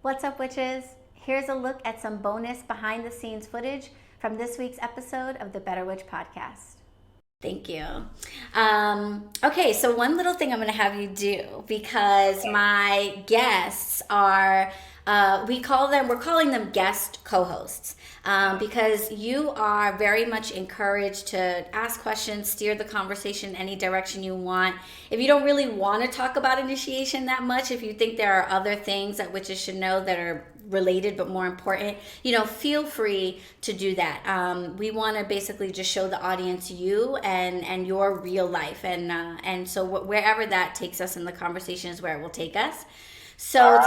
What's up, witches? Here's a look at some bonus behind the scenes footage from this week's episode of the BetterWitch podcast. Thank you. Okay, so one little thing I'm going to have you do, because my guests are, we're calling them guest co-hosts. Because you are very much encouraged to ask questions, steer the conversation any direction you want. If you don't really want to talk about initiation that much, if you think there are other things that witches should know that are related but more important, feel free to do that. We want to basically just show the audience you and your real life, and so wherever that takes us in the conversation is where it will take us. So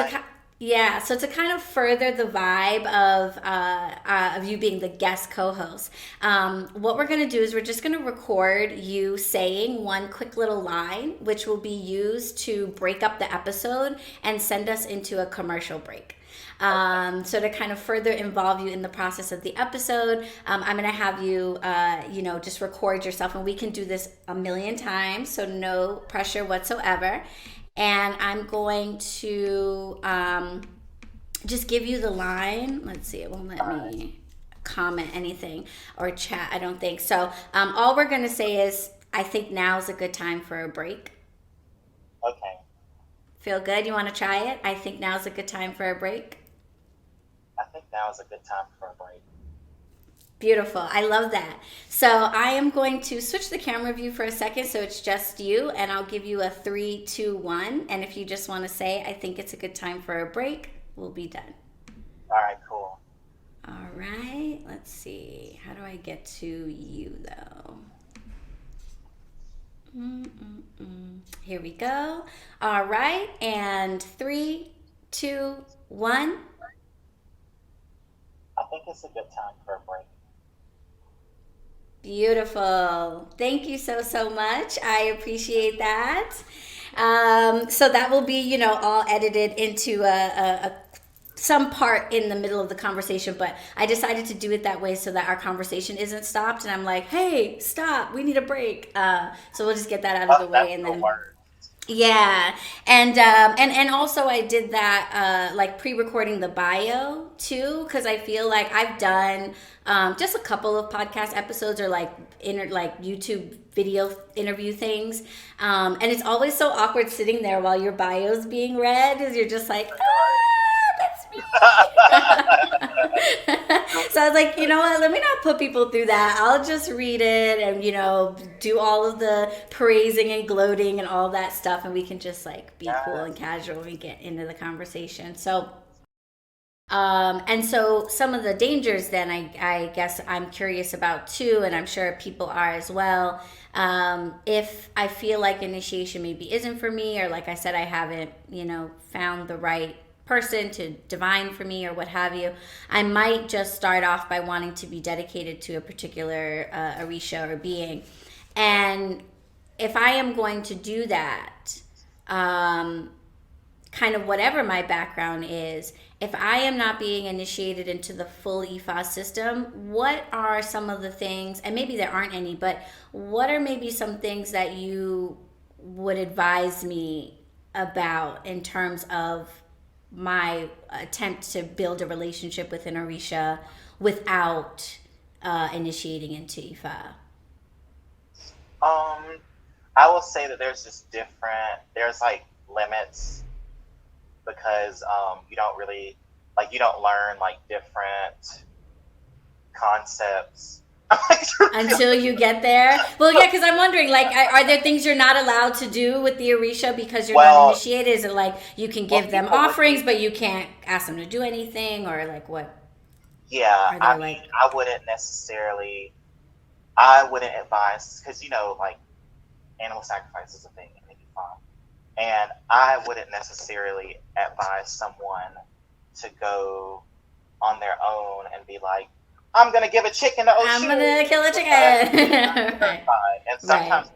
to kind of further the vibe of you being the guest co-host, what we're going to do is we're just going to record you saying one quick little line, which will be used to break up the episode and send us into a commercial break. So to kind of further involve you in the process of the episode, I'm going to have you, just record yourself, and we can do this a million times, so no pressure whatsoever. And I'm going to just give you the line. Let's see, it won't let me comment anything or chat, I don't think. So all we're going to say is, I think now's a good time for a break. Okay. Feel good? You want to try it? I think now's a good time for a break. I think now is a good time for a break. Beautiful. I love that. So I am going to switch the camera view for a second so it's just you, and I'll give you a 3, 2, 1. And if you just want to say, I think it's a good time for a break, we'll be done. All right, cool. All right. Let's see. How do I get to you, though? Here we go. All right. And 3, 2, 1. I think it's a good time for a break. Beautiful. Thank you so much. I appreciate that. So that will be, all edited into some part in the middle of the conversation, but I decided to do it that way so that our conversation isn't stopped. And I'm like, hey, stop, we need a break. So we'll just get that out of the way, and then. Yeah, and also I did that like pre-recording the bio too, because I feel like I've done just a couple of podcast episodes or like YouTube video interview things, and it's always so awkward sitting there while your bio's being read, because you're just like, that's me. So I was like, you know what? Let me not put people through that. I'll just read it and, do all of the praising and gloating and all that stuff. And we can just like be cool and casual when we get into the conversation. So, and so some of the dangers then I guess I'm curious about too, and I'm sure people are as well. If I feel like initiation maybe isn't for me, or like I said, I haven't, found the right person to divine for me or what have you, I might just start off by wanting to be dedicated to a particular Alysha or being. And if I am going to do that, kind of whatever my background is, if I am not being initiated into the full Ifa system, what are some of the things, and maybe there aren't any, but what are maybe some things that you would advise me about in terms of my attempt to build a relationship with an Orisha without initiating into Ifa? I will say that there's like limits, because you don't learn like different concepts until you get there. Well, yeah, because I'm wondering, like, are there things you're not allowed to do with the Orisha because you're not initiated? Is it like you can give them offerings, but you can't ask them to do anything, or like what? Yeah, I wouldn't advise, because like animal sacrifice is a thing in Ifa, and I wouldn't necessarily advise someone to go on their own and be like, I'm going to give a chicken to Oshu. I'm going to kill a chicken. And sometimes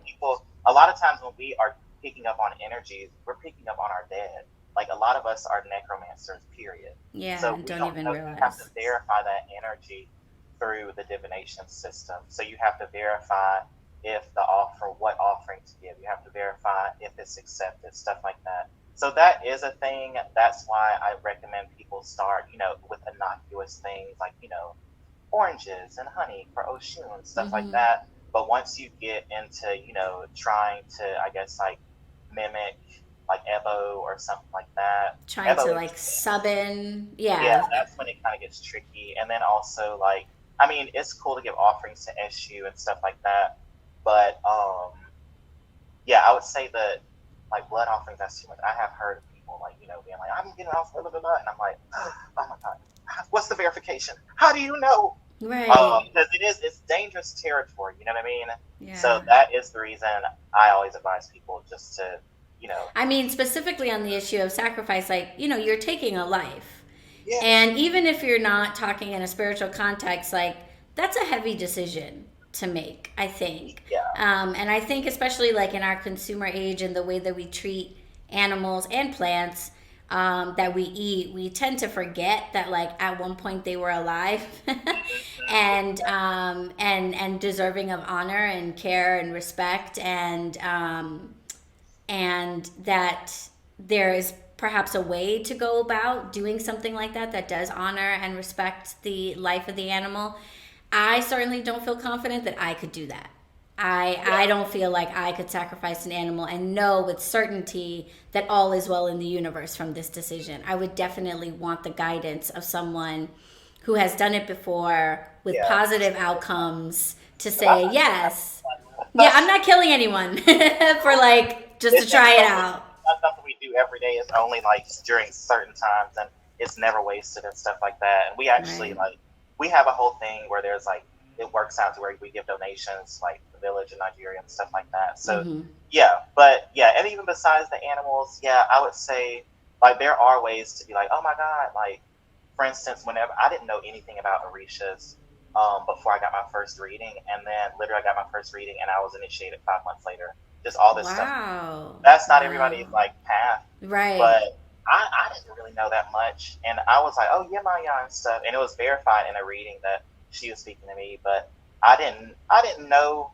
a lot of times when we are picking up on energies, we're picking up on our dead. Like, a lot of us are necromancers, period. Yeah, so don't even realize. You have to verify that energy through the divination system. So you have to verify what offering to give. You have to verify if it's accepted, stuff like that. So that is a thing. That's why I recommend people start, with innocuous things like, oranges and honey for Oshun, stuff like that. But once you get into, trying to, I guess, like mimic like Ebo or something like that, Trying to Ebo like sub in. yeah, Yeah. that's when it kind of gets tricky. And then also like, I mean, it's cool to give offerings to SU and stuff like that, but yeah, I would say that like blood offerings, that's too much. I have heard of people like, being like, I'm getting off blah, blah, blah, and I'm like, oh my god, what's the verification? How do you know? Right. Because it's dangerous territory, you know what I mean? Yeah. So that is the reason I always advise people just to, I mean, specifically on the issue of sacrifice, like, you're taking a life. yes. And even if you're not talking in a spiritual context, like, that's a heavy decision to make, I think. Yeah. And I think especially like in our consumer age and the way that we treat animals and plants that we eat, we tend to forget that like at one point they were alive and deserving of honor and care and respect, and that there is perhaps a way to go about doing something like that that does honor and respect the life of the animal. I certainly don't feel confident that I could do that. I don't feel like I could sacrifice an animal and know with certainty that all is well in the universe from this decision. I would definitely want the guidance of someone who has done it before with positive outcomes to say yes. Yeah, I'm not killing anyone for like just to try it out. That's something we do every day. It's only like during certain times, and it's never wasted and stuff like that. And we actually like we have a whole thing where there's like it works out to where we give donations like the village in Nigeria and stuff like that. So and even besides the animals, I would say like there are ways to be like, oh my god, like for instance, whenever I didn't know anything about Orishas before I got my first reading, and then literally I got my first reading and I was initiated 5 months later. Just all this stuff. That's not everybody's like path, right? But I didn't really know that much, and I was like, oh yeah, Maya and stuff, and it was verified in a reading that she was speaking to me, but I didn't know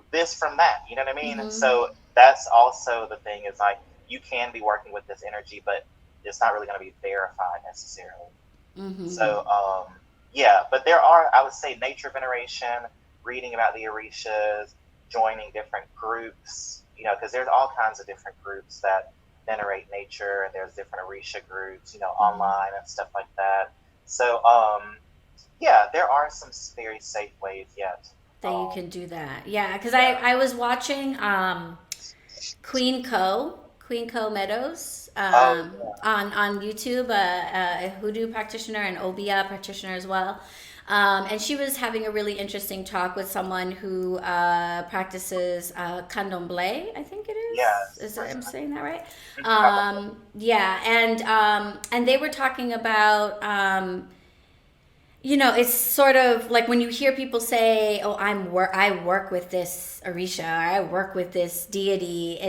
this from that. You know what I mean? So that's also the thing is like you can be working with this energy, but it's not really going to be verified necessarily. So but there are, I would say, nature veneration, reading about the Orishas, joining different groups, because there's all kinds of different groups that venerate nature, and there's different Orisha groups, online and stuff like that. So, there are some very safe ways yet that you can do that. Yeah, because I was watching Queen Co Meadows on YouTube, a hoodoo practitioner and Obia practitioner as well. And she was having a really interesting talk with someone who practices candomblé, I think it is. I'm saying that right? And they were talking about, it's sort of like when you hear people say, "Oh, I work with this Orisha, or I work with this deity."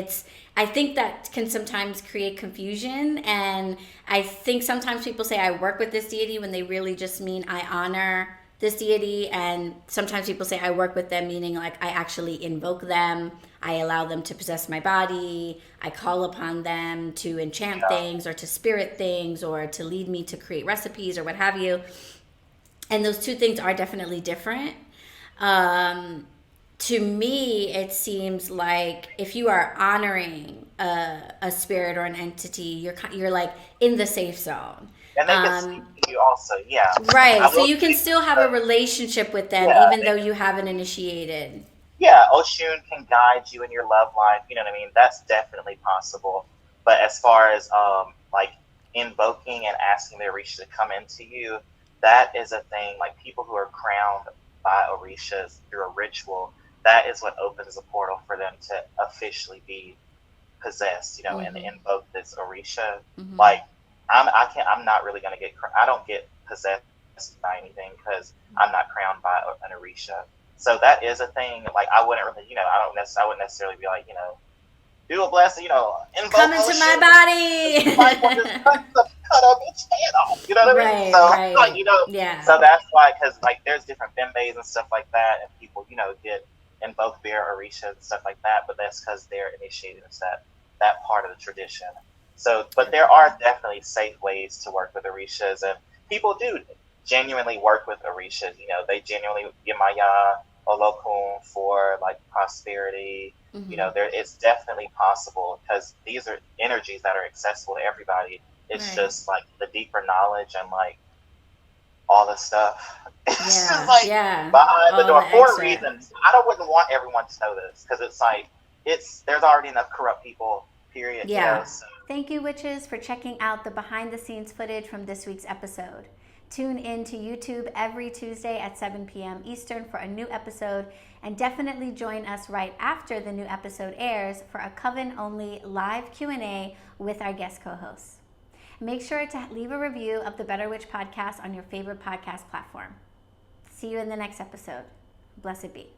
I think that can sometimes create confusion, and I think sometimes people say I work with this deity when they really just mean I honor this deity, and sometimes people say I work with them meaning like I actually invoke them, I allow them to possess my body, I call upon them to enchant things or to spirit things or to lead me to create recipes or what have you. And those two things are definitely different. To me, it seems like if you are honoring a spirit or an entity, you're like in the safe zone. And they can speak to you also, Right, so you can still have a relationship with them even though you haven't initiated. Yeah, Oshun can guide you in your love life, you know what I mean? That's definitely possible. But as far as like invoking and asking the Orisha to come into you, that is a thing. Like people who are crowned by Orishas through a ritual, that is what opens a portal for them to officially be possessed, and invoke this Orisha. Like I'm not really gonna I don't get possessed by anything because I'm not crowned by an Orisha. So that is a thing. Like I wouldn't really, I wouldn't necessarily be like, do a blessing, invoke come into my body. Cut up its head off, you know what I mean? So, like, so that's why, because like there's different bimbes and stuff like that, and people, get invoke their Orisha and stuff like that, but that's because they're initiated into that that part of the tradition. So, but there are definitely safe ways to work with Orishas, and people do genuinely work with Orishas. You know, they genuinely Yemaya Olokun for like prosperity. Mm-hmm. You know, it's definitely possible because these are energies that are accessible to everybody. It's just like the deeper knowledge and like all the stuff. It's just like behind the door for a reason. Wouldn't want everyone to know this because it's like there's already enough corrupt people. Period. Yeah. You know, so. Thank you, witches, for checking out the behind-the-scenes footage from this week's episode. Tune in to YouTube every Tuesday at 7 p.m. Eastern for a new episode, and definitely join us right after the new episode airs for a Coven-only live Q&A with our guest co-hosts. Make sure to leave a review of the BetterWitch podcast on your favorite podcast platform. See you in the next episode. Blessed be.